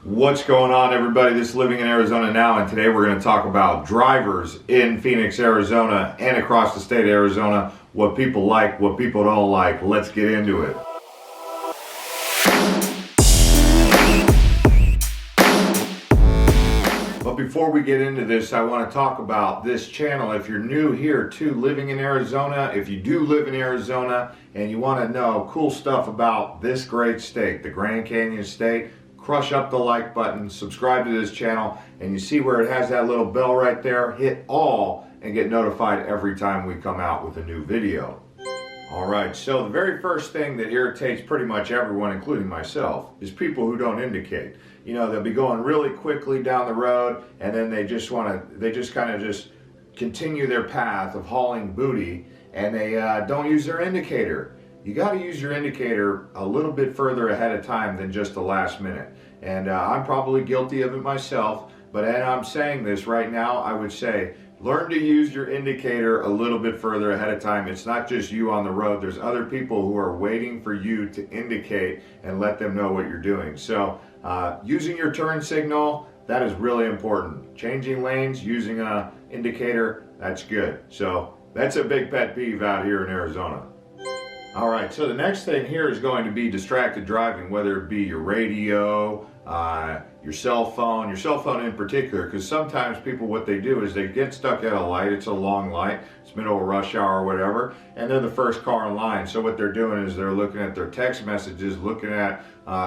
What's going on, everybody? This is Living in Arizona Now, and today we're going to talk about drivers in Phoenix, Arizona and across the state of Arizona, what people like, what people don't like. Let's get into it. But before we get into this, I want to talk about this channel. If you're new here to Living in Arizona, if you do live in Arizona and you want to know cool stuff about this great state, the Grand Canyon State, crush up the like button, subscribe to this channel, and you see where it has that little bell right there, hit all and get notified every time we come out with a new video. Alright, so the very first thing that irritates pretty much everyone, including myself, is people who don't indicate. You know, they'll be going really quickly down the road and then they just kind of just continue their path of hauling booty, and they don't use their indicator. You got to use your indicator a little bit further ahead of time than just the last minute. And I'm probably guilty of it myself, but as I'm saying this right now, I would say, learn to use your indicator a little bit further ahead of time. It's not just you on the road. There's other people who are waiting for you to indicate and let them know what you're doing. So using your turn signal, that is really important. Changing lanes, using an indicator, that's good. So that's a big pet peeve out here in Arizona. All right, so the next thing here is going to be distracted driving, whether it be your radio, your cell phone in particular, because sometimes people, what they do is they get stuck at a light. It's a long light, it's middle of rush hour or whatever, and they're the first car in line. So what they're doing is they're looking at their text messages, looking at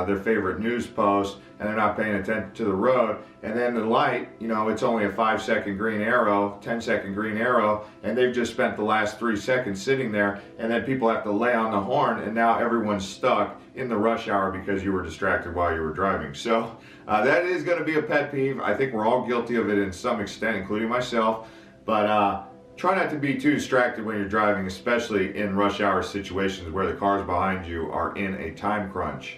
their favorite news posts, and they're not paying attention to the road. And then the light, you know, it's only a 5-second green arrow, 10-second green arrow, and they've just spent the last 3 seconds sitting there, and then people have to lay on the horn, and now everyone's stuck in the rush hour because you were distracted while you were driving. So that is going to be a pet peeve. I think we're all guilty of it in some extent, including myself. But try not to be too distracted when you're driving, especially in rush hour situations where the cars behind you are in a time crunch.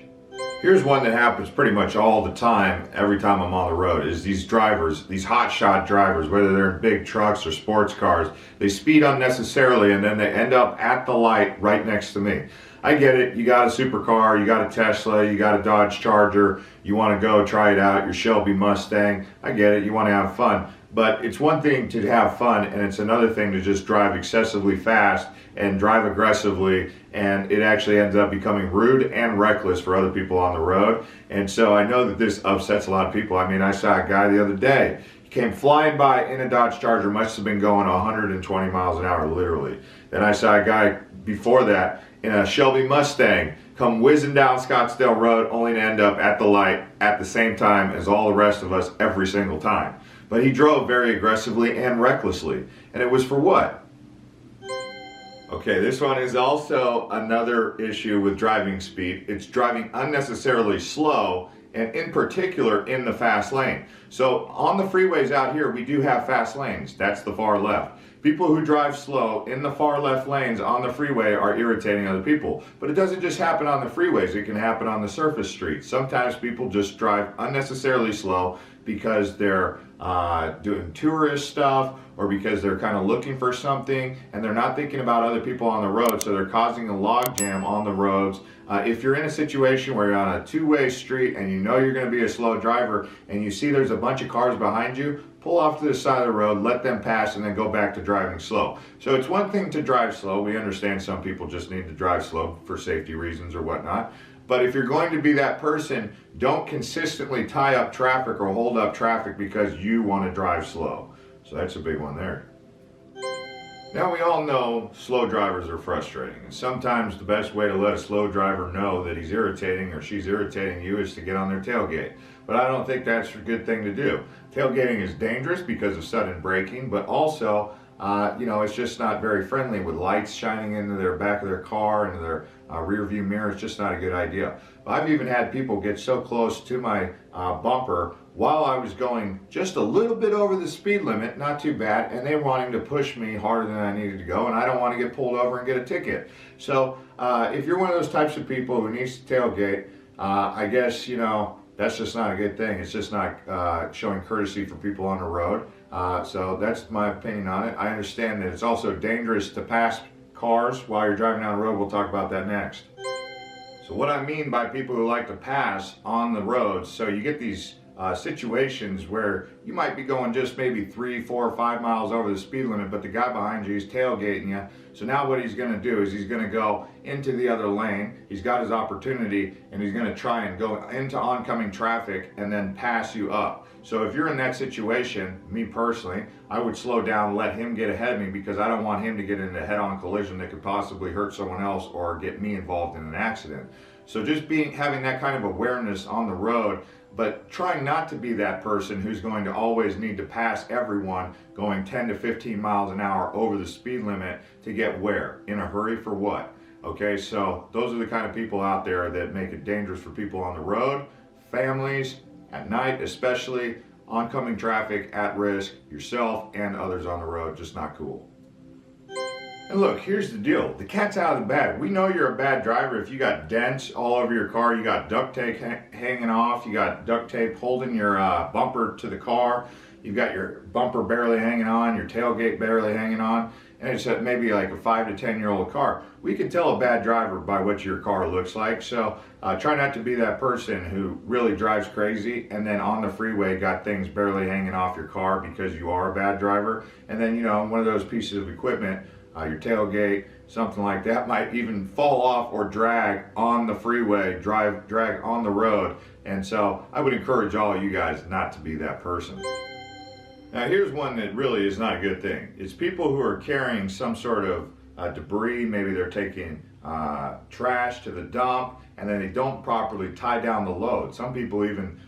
Here's one that happens pretty much all the time, every time I'm on the road, is these drivers, these hotshot drivers, whether they're in big trucks or sports cars, they speed unnecessarily and then they end up at the light right next to me. I get it, you got a supercar, you got a Tesla, you got a Dodge Charger, you want to go try it out, your Shelby Mustang, I get it, you want to have fun. But it's one thing to have fun, and it's another thing to just drive excessively fast and drive aggressively, and it actually ends up becoming rude and reckless for other people on the road. And so I know that this upsets a lot of people. I mean, I saw a guy the other day, he came flying by in a Dodge Charger, must have been going 120 miles an hour, literally. Then I saw a guy before that in a Shelby Mustang come whizzing down Scottsdale Road, only to end up at the light at the same time as all the rest of us every single time. But he drove very aggressively and recklessly. And it was for what? Okay, this one is also another issue with driving speed. It's driving unnecessarily slow, and in particular in the fast lane. So on the freeways out here, we do have fast lanes. That's the far left. People who drive slow in the far left lanes on the freeway are irritating other people. But it doesn't just happen on the freeways, it can happen on the surface streets. Sometimes people just drive unnecessarily slow because they're doing tourist stuff, or because they're kind of looking for something and they're not thinking about other people on the road, so they're causing a log jam on the roads. If you're in a situation where you're on a two-way street and you know you're going to be a slow driver and you see there's a bunch of cars behind you, pull off to the side of the road, let them pass, and then go back to driving slow. So it's one thing to drive slow. We understand some people just need to drive slow for safety reasons or whatnot. But if you're going to be that person, don't consistently tie up traffic or hold up traffic because you want to drive slow. So that's a big one there. Now, we all know slow drivers are frustrating, and sometimes the best way to let a slow driver know that he's irritating or she's irritating you is to get on their tailgate. But I don't think that's a good thing to do. Tailgating is dangerous because of sudden braking, but also you know, it's just not very friendly with lights shining into their back of their car, into their rear view mirror. It's just not a good idea. I've even had people get so close to my bumper while I was going just a little bit over the speed limit, not too bad, and they were wanting to push me harder than I needed to go, and I don't want to get pulled over and get a ticket. So if you're one of those types of people who needs to tailgate, I guess, you know, that's just not a good thing. It's just not showing courtesy for people on the road. So that's my opinion on it. I understand that it's also dangerous to pass cars while you're driving down the road. We'll talk about that next. So what I mean by people who like to pass on the roads, so you get these situations where you might be going just maybe 3, 4, 5 miles over the speed limit, but the guy behind you is tailgating you. So now what he's going to do is he's going to go into the other lane. He's got his opportunity, and he's going to try and go into oncoming traffic and then pass you up. So if you're in that situation, me personally, I would slow down, let him get ahead of me, because I don't want him to get into a head-on collision that could possibly hurt someone else or get me involved in an accident. So just having that kind of awareness on the road, but trying not to be that person who's going to always need to pass everyone going 10 to 15 miles an hour over the speed limit to get where? In a hurry for what? Okay, so those are the kind of people out there that make it dangerous for people on the road, families, at night especially, oncoming traffic at risk, yourself and others on the road, just not cool. And look, here's the deal. The cat's out of the bag. We know you're a bad driver if you got dents all over your car, you got duct tape hanging off, you got duct tape holding your bumper to the car, you've got your bumper barely hanging on, your tailgate barely hanging on, and it's maybe like a 5 to 10-year-old car. We can tell a bad driver by what your car looks like, so try not to be that person who really drives crazy and then on the freeway got things barely hanging off your car because you are a bad driver, and then, you know, one of those pieces of equipment, your tailgate, something like that, might even fall off or drag on the freeway, drag on the road. And so I would encourage all of you guys not to be that person. Now here's one that really is not a good thing. It's people who are carrying some sort of debris. Maybe they're taking trash to the dump and then they don't properly tie down the load. Some people even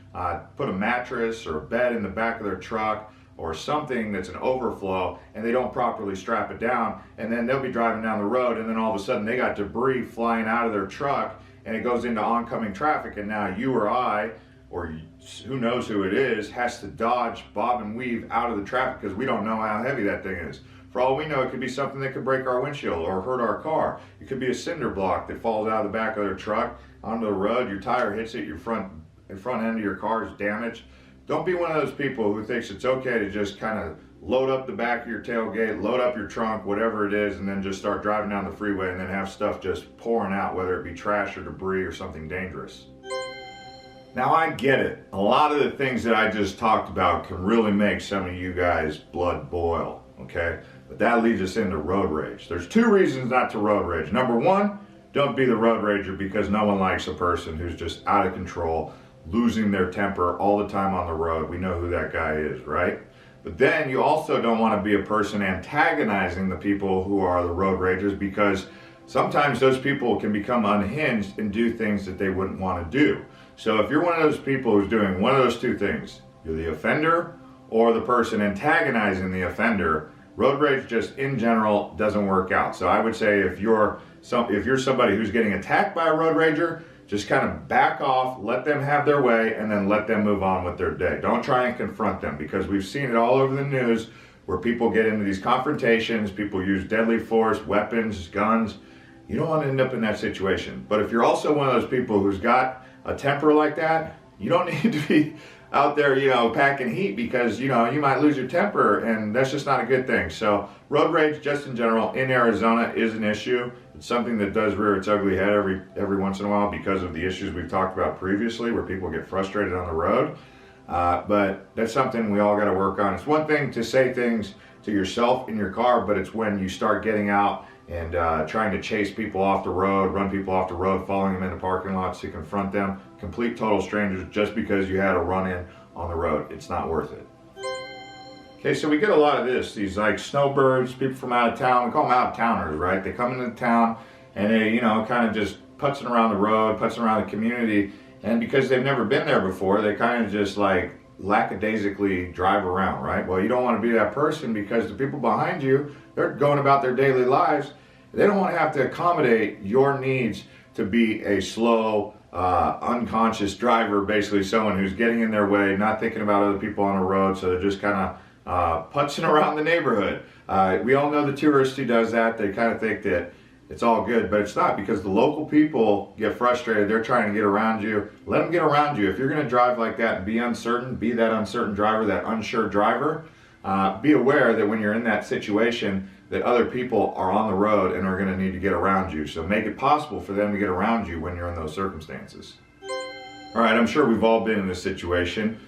put a mattress or a bed in the back of their truck or something that's an overflow, and they don't properly strap it down, and then they'll be driving down the road, and then all of a sudden they got debris flying out of their truck, and it goes into oncoming traffic, and now you or I, or who knows who it is, has to dodge, bob and weave out of the traffic because we don't know how heavy that thing is. For all we know, it could be something that could break our windshield or hurt our car. It could be a cinder block that falls out of the back of their truck onto the road, your tire hits it, your front end of your car is damaged. Don't be one of those people who thinks it's okay to just kind of load up the back of your tailgate, load up your trunk, whatever it is, and then just start driving down the freeway and then have stuff just pouring out, whether it be trash or debris or something dangerous. Now I get it. A lot of the things that I just talked about can really make some of you guys' blood boil, okay? But that leads us into road rage. There's 2 reasons not to road rage. Number 1, don't be the road rager because no one likes a person who's just out of control, losing their temper all the time on the road. We know who that guy is, right? But then you also don't want to be a person antagonizing the people who are the road ragers, because sometimes those people can become unhinged and do things that they wouldn't want to do. So if you're one of those people who's doing one of those 2 things, you're the offender or the person antagonizing the offender, road rage just in general doesn't work out. So I would say if you're somebody who's getting attacked by a road rager, just kind of back off, let them have their way, and then let them move on with their day. Don't try and confront them, because we've seen it all over the news where people get into these confrontations, people use deadly force, weapons, guns. You don't want to end up in that situation. But if you're also one of those people who's got a temper like that, you don't need to be out there, packing heat, because, you might lose your temper, and that's just not a good thing. So road rage, just in general, in Arizona is an issue. It's something that does rear its ugly head every once in a while because of the issues we've talked about previously, where people get frustrated on the road. But that's something we all got to work on. It's one thing to say things to yourself in your car, but it's when you start getting out and trying to chase people off the road, run people off the road, following them into parking lots to confront them, complete total strangers, just because you had a run-in on the road. It's not worth it. Okay, so we get a lot of this, these like snowbirds, people from out of town. We call them out-of-towners, right? They come into town and they, kind of just putzing around the road, putzing around the community, and because they've never been there before, they kind of just like lackadaisically drive around, right? Well, you don't want to be that person, because the people behind you, they're going about their daily lives. They don't want to have to accommodate your needs to be a slow, unconscious driver, basically someone who's getting in their way, not thinking about other people on the road, so they're just kind of putzing around the neighborhood. We all know the tourist who does that. They kind of think that it's all good, but it's not, because the local people get frustrated. They're trying to get around you. Let them get around you. If you're going to drive like that and be uncertain, be that uncertain driver, that unsure driver, be aware that when you're in that situation, that other people are on the road and are going to need to get around you. So make it possible for them to get around you when you're in those circumstances. All right, I'm sure we've all been in this situation.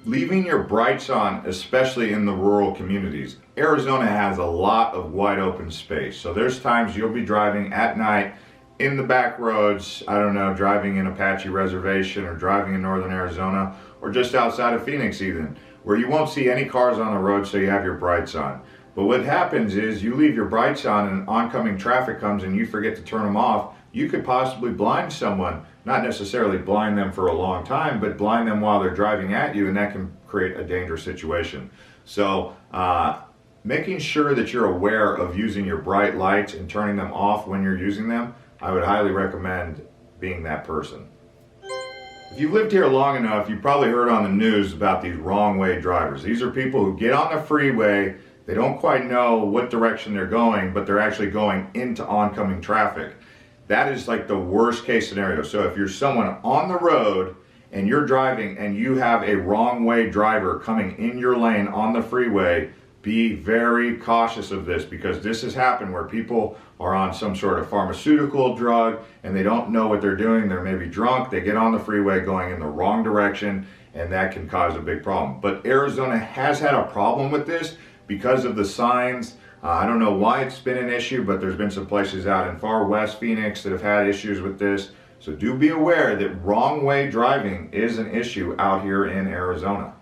Leaving your brights on, especially in the rural communities. Arizona has a lot of wide open space. So there's times you'll be driving at night in the back roads, I don't know, driving in Apache Reservation or driving in northern Arizona or just outside of Phoenix even, where you won't see any cars on the road, so you have your brights on. But what happens is you leave your brights on and oncoming traffic comes and you forget to turn them off. You could possibly blind someone, not necessarily blind them for a long time, but blind them while they're driving at you, and that can create a dangerous situation. So making sure that you're aware of using your bright lights and turning them off when you're using them, I would highly recommend being that person. If you've lived here long enough, you've probably heard on the news about these wrong way drivers. These are people who get on the freeway, they don't quite know what direction they're going, but they're actually going into oncoming traffic. That is like the worst case scenario. So if you're someone on the road and you're driving and you have a wrong way driver coming in your lane on the freeway, be very cautious of this, because this has happened where people are on some sort of pharmaceutical drug and they don't know what they're doing. They're maybe drunk, they get on the freeway going in the wrong direction, and that can cause a big problem. But Arizona has had a problem with this because of the signs. I don't know why it's been an issue, but there's been some places out in far west Phoenix that have had issues with this. So do be aware that wrong way driving is an issue out here in Arizona.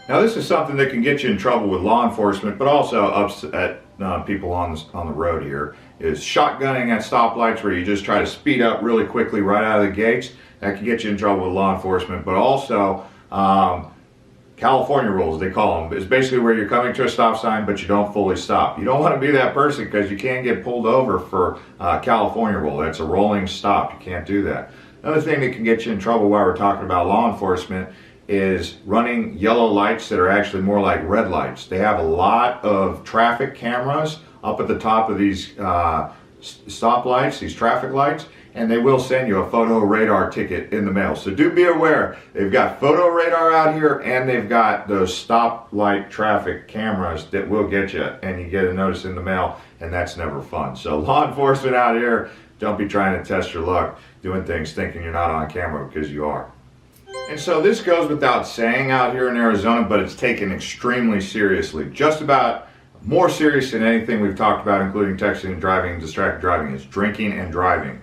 Now this is something that can get you in trouble with law enforcement, but also upset people on the road here, is shotgunning at stoplights, where you just try to speed up really quickly right out of the gates. That can get you in trouble with law enforcement, but also California rules, they call them, is basically where you're coming to a stop sign but you don't fully stop. You don't want to be that person, because you can get pulled over for California rule. That's a rolling stop. You can't do that. Another thing that can get you in trouble while we're talking about law enforcement is running yellow lights that are actually more like red lights. They have a lot of traffic cameras up at the top of these stoplights, these traffic lights, and they will send you a photo radar ticket in the mail. So do be aware, they've got photo radar out here and they've got those stoplight traffic cameras that will get you, and you get a notice in the mail, and that's never fun. So law enforcement out here, don't be trying to test your luck doing things thinking you're not on camera, because you are. And so this goes without saying out here in Arizona, but it's taken extremely seriously. Just about more serious than anything we've talked about, including texting and driving, distracted driving, is drinking and driving.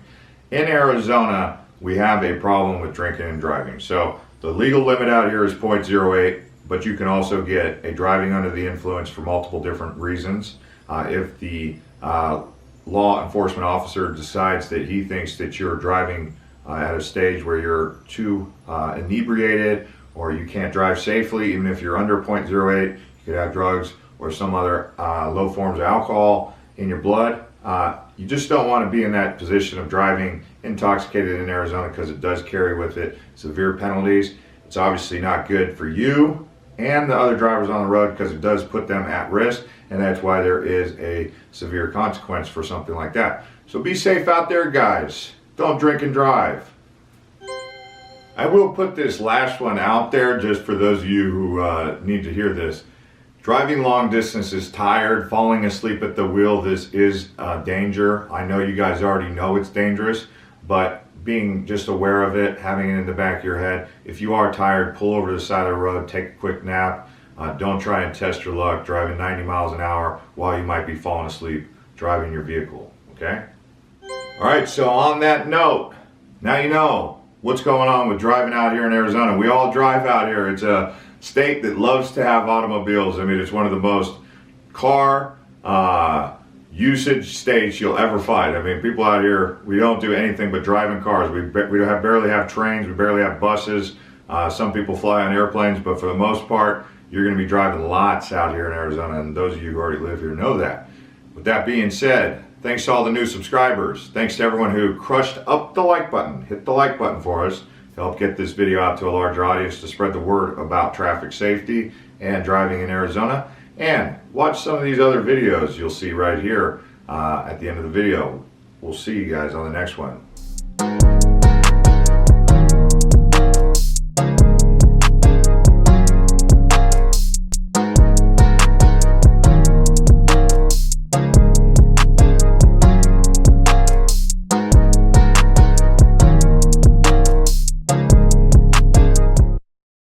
In Arizona, we have a problem with drinking and driving. So the legal limit out here is 0.08, but you can also get a driving under the influence for multiple different reasons. If the law enforcement officer decides that he thinks that you're driving at a stage where you're too inebriated, or you can't drive safely, even if you're under 0.08, you could have drugs or some other low forms of alcohol in your blood. You just don't want to be in that position of driving intoxicated in Arizona, because it does carry with it severe penalties. It's obviously not good for you and the other drivers on the road, because it does put them at risk, and that's why there is a severe consequence for something like that. So be safe out there, guys. Don't drink and drive. I will put this last one out there just for those of you who need to hear this. Driving long distances tired, falling asleep at the wheel, this is danger. I know you guys already know it's dangerous, but being just aware of it, having it in the back of your head, if you are tired, pull over to the side of the road, take a quick nap. Don't try and test your luck driving 90 miles an hour while you might be falling asleep driving your vehicle, okay? All right, so on that note, now you know what's going on with driving out here in Arizona. We all drive out here. It's a state that loves to have automobiles. I mean, it's one of the most car usage states you'll ever find. I mean, people out here, we don't do anything but driving cars. We barely have trains. We barely have buses. Some people fly on airplanes, but for the most part, you're going to be driving lots out here in Arizona, and those of you who already live here know that. With that being said, thanks to all the new subscribers. Thanks to everyone who crushed up the like button. Hit the like button for us to help get this video out to a larger audience, to spread the word about traffic safety and driving in Arizona. And watch some of these other videos you'll see right here at the end of the video. We'll see you guys on the next one.